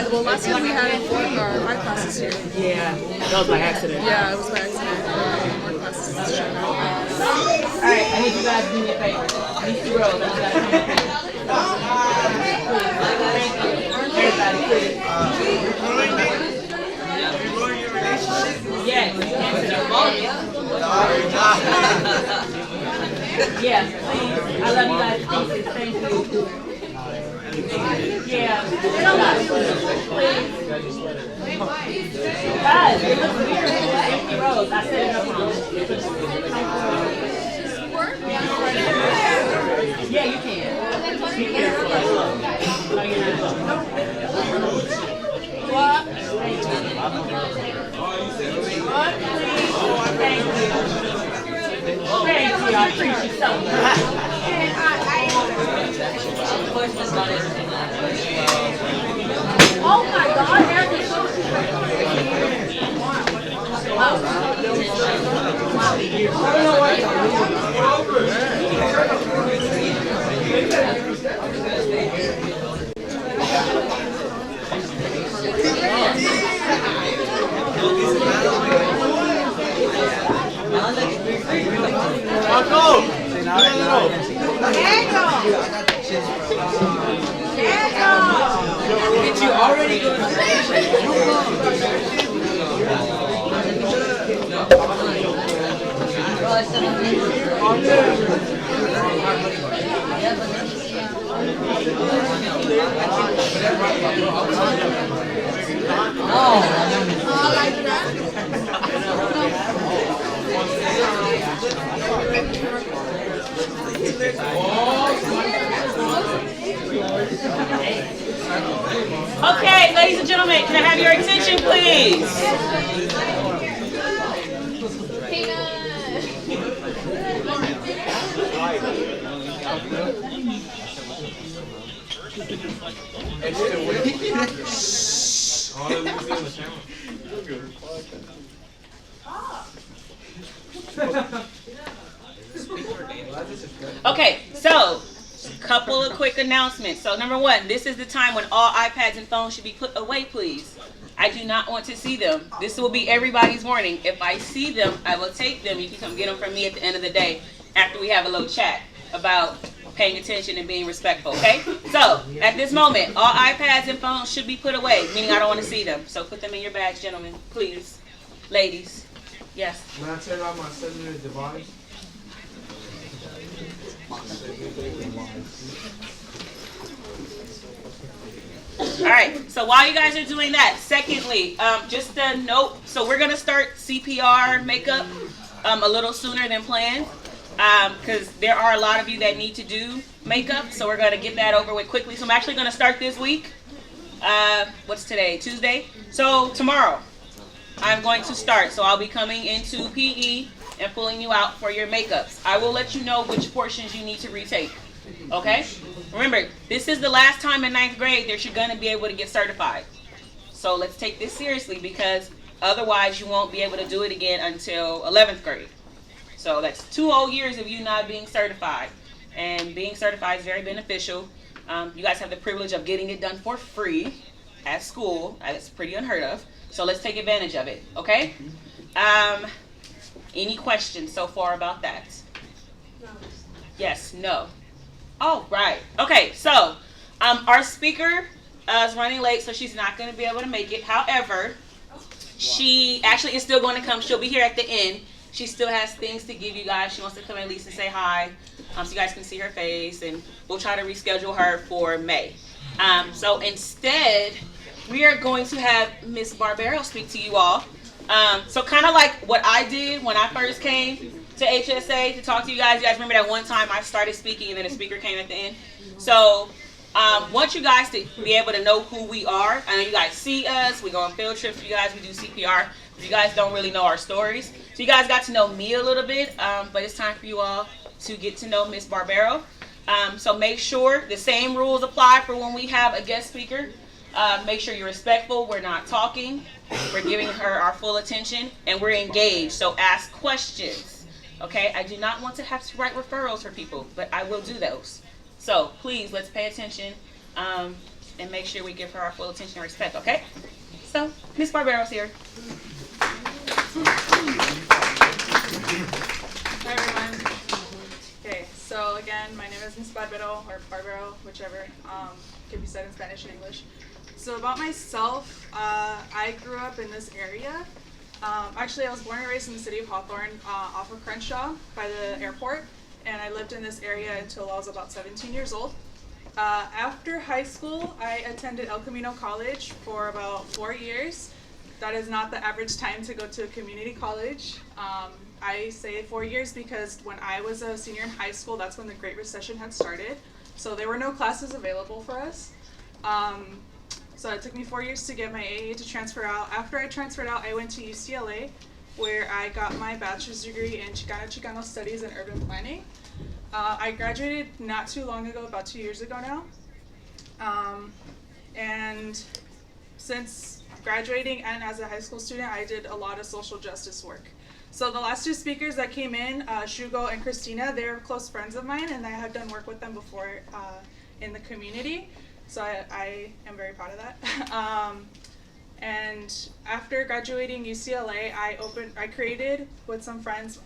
Well, last year we had our art classes here. Yeah, that was by accident. Yeah, it was by accident. Art classes this year. Alright, I need you guys to do me a favor. These two rows, I want you guys to come up here. Everybody, please. Yes, yes, please. I love you guys. Thank you. Yeah. Please. Guys, it looks weird. Empty rows. I set it up wrong. Yeah, you can. Be careful. No, you're not. What? Thank you. Thank you. I appreciate it so much. Oh my God, there's Did you already go to Okay, ladies and gentlemen, can I have your attention, please? Okay, so couple of quick announcements. So number one, this is the time when all iPads and phones should be put away, please. I do not want to see them. This will be everybody's warning. If I see them, I will take them. You can come get them from me at the end of the day after we have a little chat about paying attention and being respectful, okay? So at this moment, all iPads and phones should be put away, meaning I don't want to see them. So put them in your bags, gentlemen, please. Ladies. Yes. Can I turn on my cellular device? Alright, so while you guys are doing that, secondly, just a note, so we're going to start CPR makeup a little sooner than planned, because there are a lot of you that need to do makeup, so we're going to get that over with quickly. So I'm actually going to start this week. What's today? Tuesday? So tomorrow I'm going to start, so I'll be coming into PE and pulling you out for your makeups. I will let you know which portions you need to retake. Okay? Remember, this is the last time in 9th grade that you're going to be able to get certified. So let's take this seriously, because otherwise you won't be able to do it again until 11th grade. So that's 2 whole years of you not being certified. And being certified is very beneficial. You guys have the privilege of getting it done for free at school. That's pretty unheard of. So let's take advantage of it, okay? Any questions so far about that? No. Yes, no. Oh, right. Okay, so our speaker is running late, so she's not going to be able to make it. However, she actually is still going to come. She'll be here at the end. She still has things to give you guys. She wants to come at least and say hi, so you guys can see her face, and we'll try to reschedule her for May. So instead, we are going to have Miss Barbero speak to you all. So kind of like what I did when I first came to HSA to talk to you guys. You guys remember that one time I started speaking and then a speaker came at the end? So want you guys to be able to know who we are. I know you guys see us. We go on field trips for you guys. We do CPR. You guys don't really know our stories. So you guys got to know me a little bit, but it's time for you all to get to know Miss Barbero. So make sure the same rules apply for when we have a guest speaker. Make sure you're respectful. We're not talking. We're giving her our full attention, and we're engaged. So ask questions. Okay? I do not want to have to write referrals for people, but I will do those. So please, let's pay attention and make sure we give her our full attention and respect. Okay? So Miss Barbero's here. Hi everyone. Okay, so again, my name is Miss Barbero, or Barbero, whichever can be said in Spanish and English. So about myself, I grew up in this area. Actually, I was born and raised in the city of Hawthorne, off of Crenshaw by the airport, and I lived in this area until I was about 17 years old. After high school, I attended El Camino College for about 4 years. That is not the average time to go to a community college. I say 4 years because when I was a senior in high school, that's when the Great Recession had started. So there were no classes available for us. So it took me 4 years to get my AA to transfer out. After I transferred out, I went to UCLA, where I got my bachelor's degree in Chicano Studies and Urban Planning. I graduated not too long ago, about 2 years ago now. And since graduating and as a high school student, I did a lot of social justice work. So the last two speakers that came in, Shugo and Christina, they're close friends of mine, and I have done work with them before in the community. So I am very proud of that. And after graduating UCLA, I created with some friends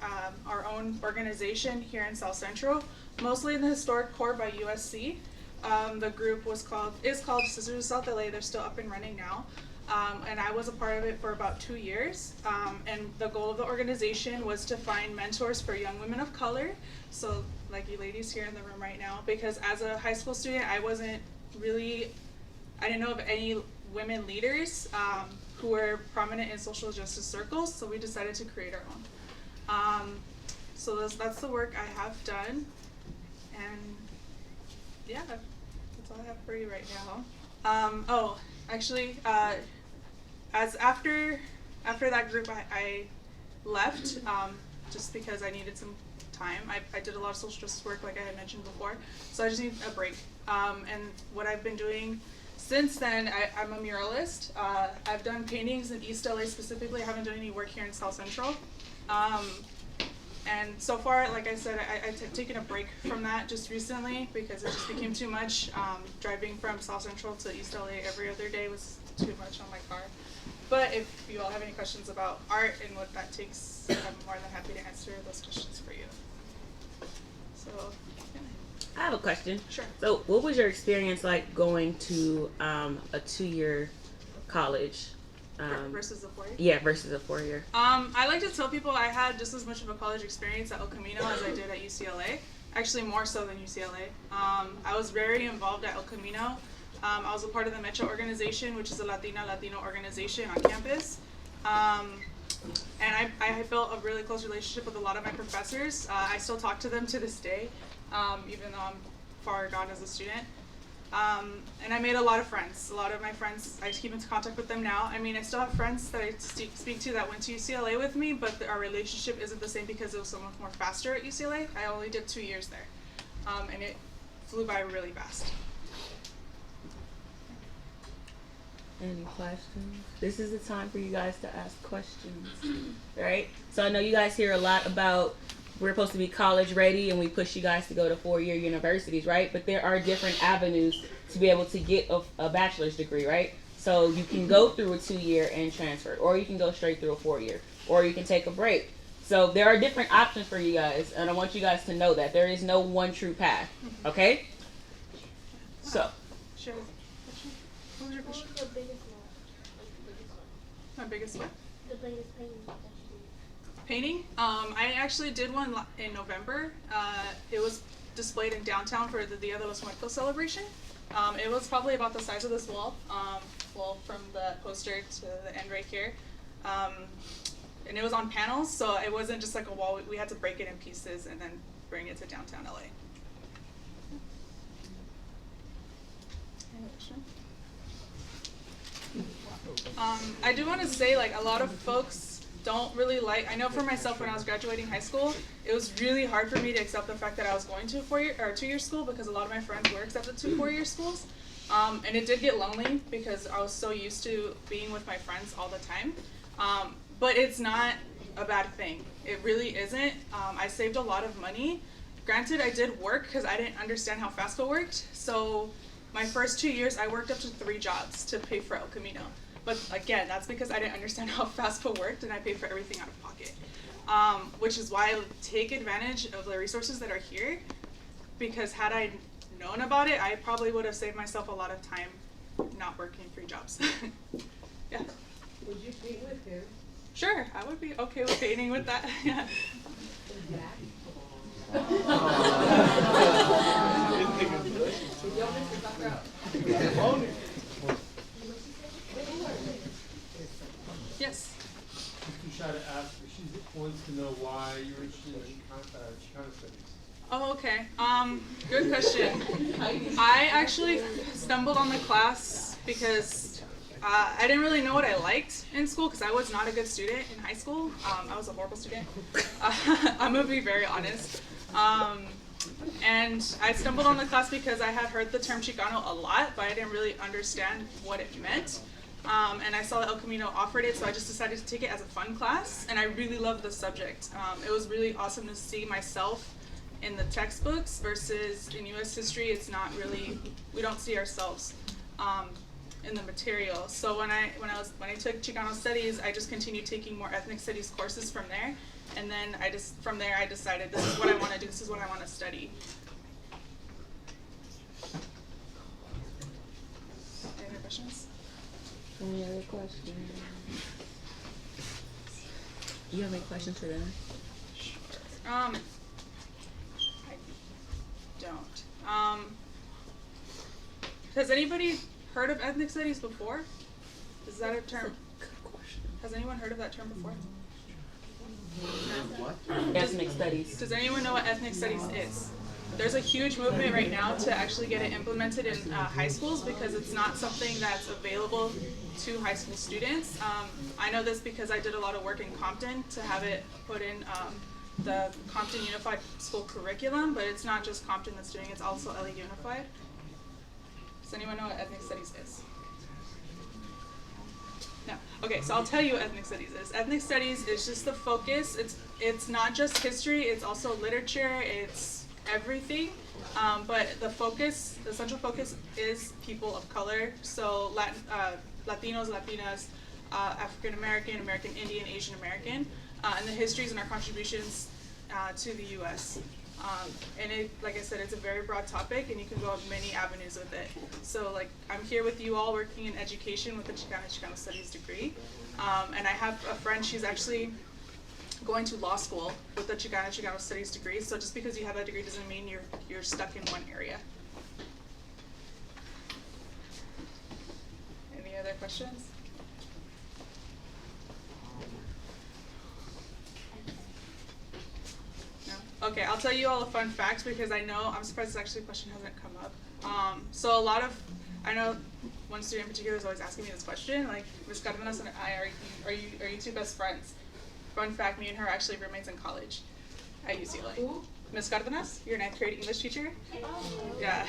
our own organization here in South Central, mostly in the historic core by USC. The group is called Sisters of South LA. They're still up and running now. And I was a part of it for about 2 years. And the goal of the organization was to find mentors for young women of color. So like you ladies here in the room right now, because as a high school student, I didn't know of any women leaders who were prominent in social justice circles, so we decided to create our own. So that's the work I have done, and yeah, that's all I have for you right now. As after that group, I left just because I needed some time. I did a lot of social justice work, like I had mentioned before, so I just need a break. And what I've been doing since then, I'm a muralist. I've done paintings in East LA specifically. I haven't done any work here in South Central. And so far, like I said, I've taken a break from that just recently because it just became too much. Driving from South Central to East LA every other day was too much on my car. But if you all have any questions about art and what that takes, I'm more than happy to answer those questions for you. So, yeah. I have a question. Sure. So what was your experience like going to a 2-year college? Versus the 4-year? Yeah, versus a 4-year. I like to tell people I had just as much of a college experience at El Camino as I did at UCLA. Actually, more so than UCLA. I was very involved at El Camino. I was a part of the Metro organization, which is a Latino organization on campus. And I built a really close relationship with a lot of my professors. I still talk to them to this day, even though I'm far gone as a student. And I made a lot of friends. A lot of my friends, I keep in contact with them now. I mean, I still have friends that I speak to that went to UCLA with me, but our relationship isn't the same because it was so much more faster at UCLA. I only did 2 years there, and it flew by really fast. Any questions? This is the time for you guys to ask questions, right? So I know you guys hear a lot about we're supposed to be college ready and we push you guys to go to 4-year universities, right? But there are different avenues to be able to get a bachelor's degree, right? So you can go through a 2-year and transfer, or you can go straight through a 4-year, or you can take a break. So there are different options for you guys, and I want you guys to know that there is no one true path, okay? So. Sure. What was your question? What was the biggest one? Like the biggest one? My biggest what? The biggest painting that you Painting. I actually did one in November. It was displayed in downtown for the Dia de los Muertos celebration. It was probably about the size of this wall, well, from the poster to the end right here. And it was on panels, so it wasn't just like a wall. We had to break it in pieces and then bring it to downtown LA. Any question? I do want to say, like, a lot of folks don't really like, I know for myself when I was graduating high school, it was really hard for me to accept the fact that I was going to a 4-year or 2-year school because a lot of my friends were accepted to 4-year schools. And it did get lonely because I was so used to being with my friends all the time. But it's not a bad thing. It really isn't. I saved a lot of money. Granted, I did work because I didn't understand how FAFSA worked. So my first 2 years, I worked up to 3 jobs to pay for El Camino. But again, that's because I didn't understand how FAFSA worked and I paid for everything out of pocket. Which is why I take advantage of the resources that are here, because had I known about it, I probably would have saved myself a lot of time not working 3 jobs. Yeah. Would you paint with him? Sure, I would be okay with painting with that. Yeah. Yes. Just to try to ask, she wants to know why you were interested in Chicano studies. Oh, okay. Good question. I actually stumbled on the class because I didn't really know what I liked in school because I was not a good student in high school. I was a horrible student. I'm gonna be very honest. And I stumbled on the class because I had heard the term Chicano a lot, but I didn't really understand what it meant. And I saw that El Camino offered it, so I just decided to take it as a fun class, and I really loved the subject. It was really awesome to see myself in the textbooks versus in U.S. history. It's not really, we don't see ourselves in the material. So when I took Chicano studies, I just continued taking more ethnic studies courses from there, and then from there I decided this is what I want to do. This is what I want to study. Any other questions? Any other questions? Do you have any questions for them? I don't. Has anybody heard of ethnic studies before? Is that a term? Has anyone heard of that term before? What? Ethnic studies. Does anyone know what ethnic studies is? There's a huge movement right now to actually get it implemented in high schools because it's not something that's available to high school students. I know this because I did a lot of work in Compton to have it put in the Compton Unified School curriculum, but it's not just Compton that's doing it, it's also LA Unified. Does anyone know what ethnic studies is? No. Okay, so I'll tell you what ethnic studies is. Ethnic studies is just the focus. It's not just history, it's also literature, it's everything. But the central focus is people of color. So Latinos, Latinas, African American, American Indian, Asian American, and the histories and our contributions to the U.S. And it, like I said, it's a very broad topic, and you can go many avenues with it. So, like, I'm here with you all working in education with a Chicano Studies degree, and I have a friend. She's actually going to law school with the Chicano Studies degree. So just because you have that degree doesn't mean you're stuck in one area. Any other questions? No? Okay, I'll tell you all a fun fact because I know, I'm surprised this actually question hasn't come up. So a lot of, I know one student in particular is always asking me this question, like, Ms. Cardenas and I, are you two best friends? Fun fact, me and her are actually roommates in college at UCLA. Who? Ms. Cardenas, your 9th grade English teacher? Yeah.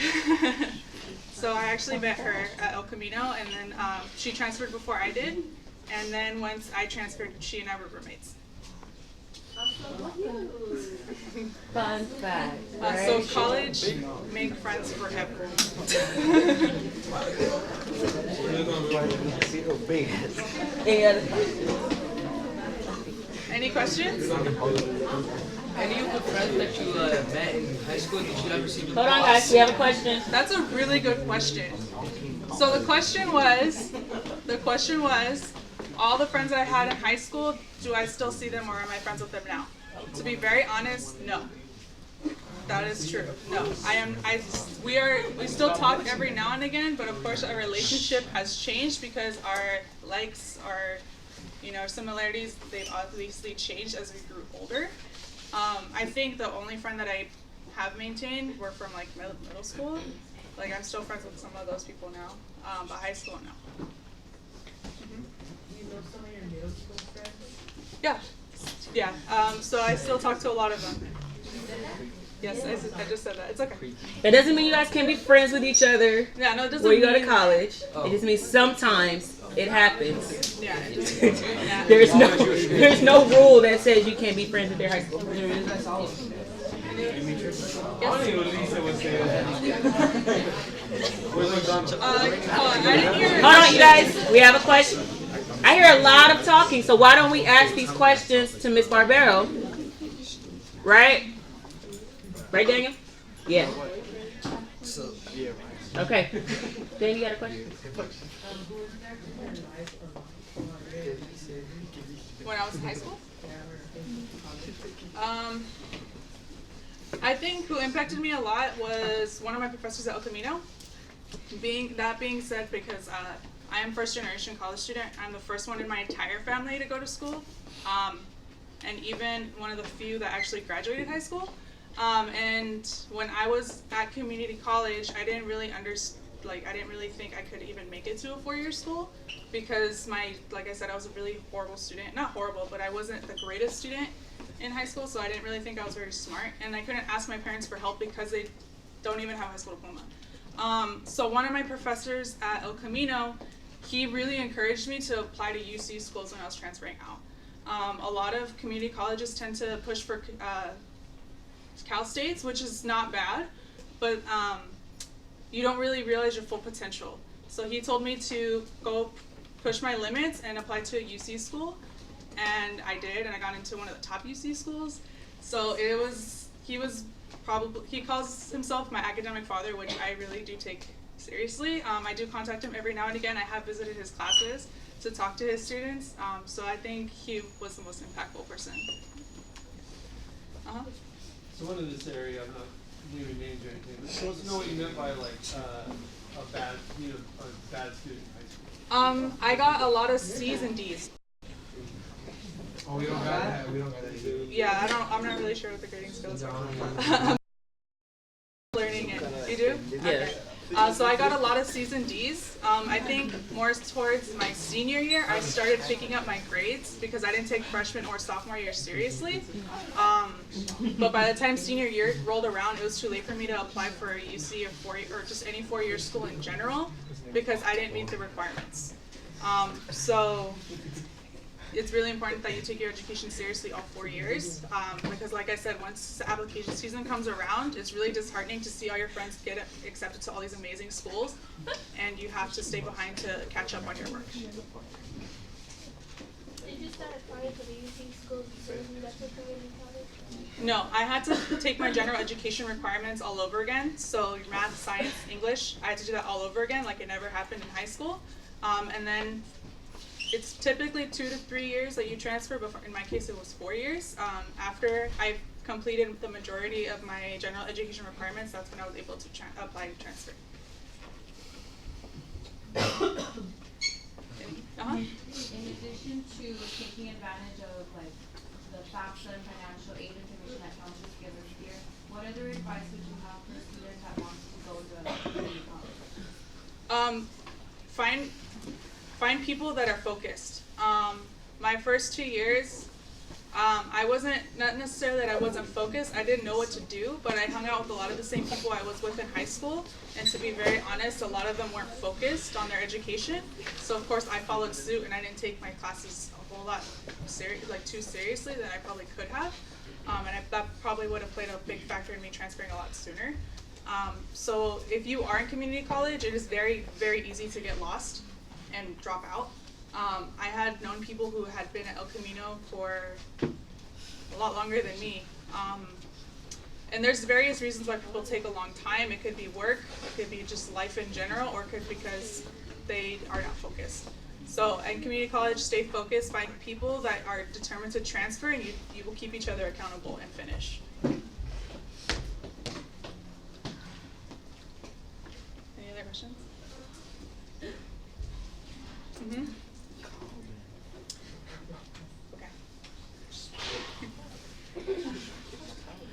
So I actually met her at El Camino, and then she transferred before I did, and then once I transferred, she and I were roommates. Fun fact. So college, make friends forever. Any questions? Any of the friends that you met in high school, did you ever see them? Hold on, guys. We have a question. That's a really good question. So the question was, all the friends that I had in high school, do I still see them or am I friends with them now? To be very honest, no. That is true. No, we still talk every now and again, but of course our relationship has changed because our likes, our, similarities, they've obviously changed as we grew older. I think the only friend that I have maintained were from like middle school. Like I'm still friends with some of those people now, but high school, no. You know some of your middle school friends? Yeah. So I still talk to a lot of them. Yes, I just said that. It's okay. That doesn't mean you guys can't be friends with each other Yeah, no, it doesn't when you go mean to college. It just means sometimes it happens. Yeah, it just, yeah. There's no rule that says you can't be friends with your high school friends. I didn't hear. Hold on, you guys. We have a question. I hear a lot of talking, so why don't we ask these questions to Miss Barbero? Right? Right, Daniel? Yeah. Okay. Dan, you got a question? When I was in high school? I think who impacted me a lot was one of my professors at El Camino. That being said, because I am first generation college student, I'm the first one in my entire family to go to school, and even one of the few that actually graduated high school. And when I was at community college, I didn't really think I could even make it to a 4-year school because like I said, I was a really horrible student. Not horrible, but I wasn't the greatest student in high school, so I didn't really think I was very smart. And I couldn't ask my parents for help because they don't even have a high school diploma. So one of my professors at El Camino, he really encouraged me to apply to UC schools when I was transferring out. A lot of community colleges tend to push for Cal States, which is not bad, but you don't really realize your full potential. So he told me to go push my limits and apply to a UC school, and I did, and I got into one of the top UC schools. So he calls himself my academic father, which I really do take seriously. I do contact him every now and again. I have visited his classes to talk to his students, so I think he was the most impactful person. So one of this area, I'm not naming names or anything, but supposed to know what you meant by like a bad student in high school. I got a lot of C's and D's. Oh, we don't got that. We don't got that. Yeah, I'm not really sure what the grading scales are. Learning it. You do? Yeah. Okay. So I got a lot of C's and D's. I think more towards my senior year, I started picking up my grades because I didn't take freshman or sophomore year seriously. But by the time senior year rolled around, it was too late for me to apply for a UC or just any 4-year school in general because I didn't meet the requirements. So it's really important that you take your education seriously all 4 years because like I said, once the application season comes around, it's really disheartening to see all your friends get accepted to all these amazing schools and you have to stay behind to catch up on your work. Did you start applying for the UC schools as soon as you left the community college? No, I had to take my general education requirements all over again. So math, science, English, I had to do that all over again like it never happened in high school. And then it's typically 2 to 3 years that you transfer, but in my case it was 4 years. After I completed the majority of my general education requirements, that's when I was able to apply to transfer. In addition to taking advantage of like the FAFSA and financial aid information that townships give us here, what other advice would you have for a student that wants to go to community college? Find people that are focused. My first 2 years, I wasn't, not necessarily that I wasn't focused, I didn't know what to do, but I hung out with a lot of the same people I was with in high school, and to be very honest, a lot of them weren't focused on their education, so of course I followed suit and I didn't take my classes a whole lot too seriously than I probably could have, that probably would have played a big factor in me transferring a lot sooner. So if you are in community college, it is very, very easy to get lost and drop out. I had known people who had been at El Camino for a lot longer than me. And there's various reasons why people take a long time. It could be work, it could be just life in general, or it could be because they are not focused. So in community college, stay focused, find people that are determined to transfer, and you will keep each other accountable and finish. Any other questions? Mm-hmm.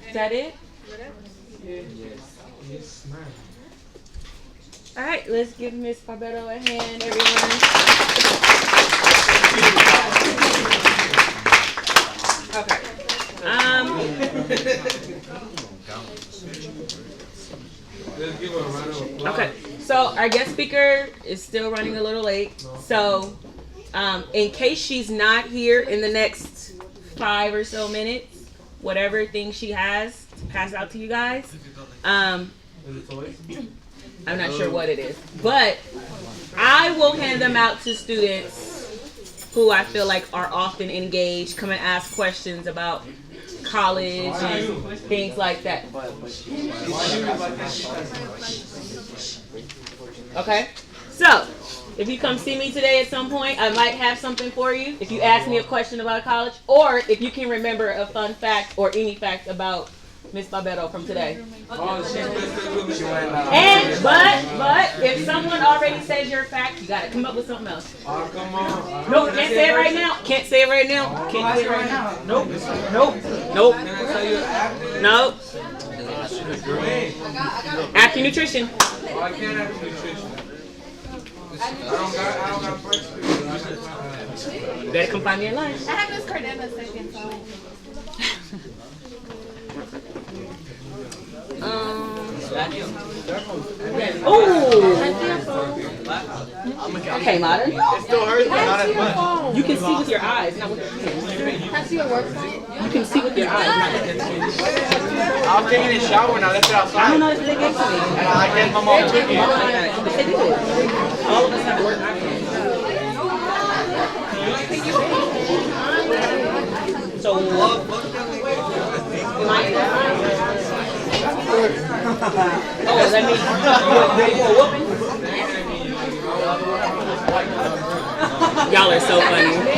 Is that it? Is that it? Yes, ma'am. All right, let's give Miss Barbero a hand, everyone. Okay. Let's give her a round of applause. Okay. So our guest speaker is still running a little late. So, in case she's not here in the next 5 or so minutes, whatever thing she has to pass out to you guys, Is it toys? I'm not sure what it is, but I will hand them out to students who I feel like are often engaged, come and ask questions about college and things like that. Okay? So, if you come see me today at some point, I might have something for you. If you ask me a question about college, or if you can remember a fun fact or any fact about Miss Barbero from today. And but if someone already says your fact, you gotta come up with something else. Oh, come on. Nope, can't say it right now. Can't say it right now. Can't say it right now. Nope. Nope. Nope. Can I tell you after? Nope. After nutrition. Oh, I can't have nutrition. I don't got breakfast. You better come find me at lunch. I have Miss Cardenas second, so. Okay, Modern. It still hurts, but not as much. You can see with your eyes, not with your hands. Can I see your work phone? You can see with your eyes, not with your hands. I'm taking a shower now. That's it I outside. don't know if they get to me. And I guess my mom took it. But they did. All of us have work iPhones. So, oh, that means you ready for a whooping? Y'all are so funny.